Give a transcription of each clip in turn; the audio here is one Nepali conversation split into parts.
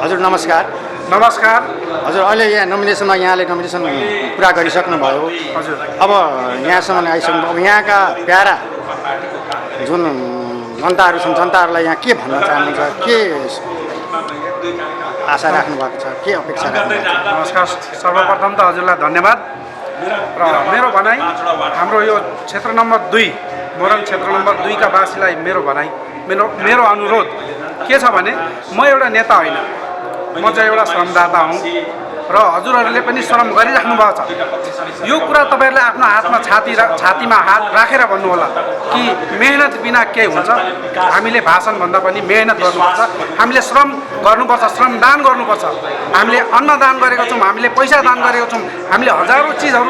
हजुर नमस्कार। नमस्कार। हजुर अहिले यहाँ नोमिनेसनमा यहाँले नोमिनेसन पुरा गरिसक्नुभयो। हजुर। अब यहाँसम्म आइसक्नु अब यहाँका प्यारा जुन जनताहरू छन् जनताहरूलाई यहाँ के भन्न चाहनुहुन्छ, के आशा राख्नु भएको छ, के अपेक्षा राख्नु भएको छ? नमस्कार। सर्वप्रथम त हजुरलाई धन्यवाद। र मेरो भनाइ हाम्रो यो क्षेत्र नम्बर 2 मोरङ क्षेत्र नम्बर 2 का वासीलाई मेरो भनाइ मेरो अनुरोध के छ भने म एउटा नेता होइन, म चाहिँ एउटा श्रमदाता हुँ र हजुरहरूले पनि श्रम गरिराख्नु भएको छ। यो कुरा तपाईहरुले आफ्नो हातमा छातीमा हात राखेर भन्नु होला कि मेहनत बिना के हुन्छ। हामीले भाषण भन्दा पनि मेहनत गर्नुपर्छ, हामीले श्रम गर्नुपर्छ, श्रमदान गर्नुपर्छ। हामीले अन्न दान गरेका छौँ, हामीले पैसा दान गरेका छौँ, हामीले हजारौं चिजहरू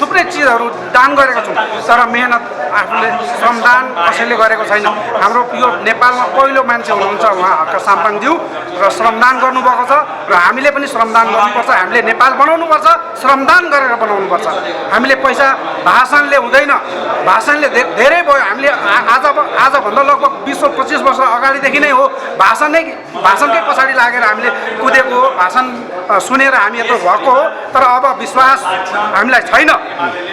थुप्रै चिजहरू दान गरेका छौँ, तर मेहनत आफूले श्रमदान कसैले गरेको छैन। हाम्रो यो नेपालमा पहिलो मान्छे हुनुहुन्छ उहाँ हक्क साम्पाङज्यू र श्रमदान गर्नुभएको छ र हामीले पनि श्रमदान गर्नुपर्छ। हामीले नेपाल बनाउनुपर्छ, श्रमदान गरेर बनाउनुपर्छ। हामीले पैसा भाषणले हुँदैन, भाषणले धेरै भयो। हामीले आजभन्दा लगभग 20-25 वर्ष अगाडिदेखि नै हो भाषणकै पछाडि लागेर हामीले कुदेको हो, भाषण सुनेर हामी यत्रो भएको हो। तर अब विश्वास हामीलाई छैन,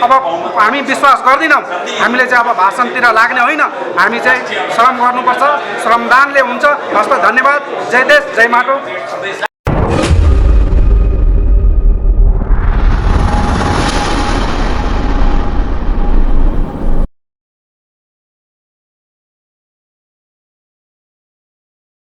अब हामी विश्वास गर्दैनौँ। हामीले चाहिँ अब भाषणतिर लाग्ने होइन, हामी चाहिँ श्रम गर्नुपर्छ, श्रमदानले हुन्छ। हस्त धन्यवाद। जय देश जय माटो।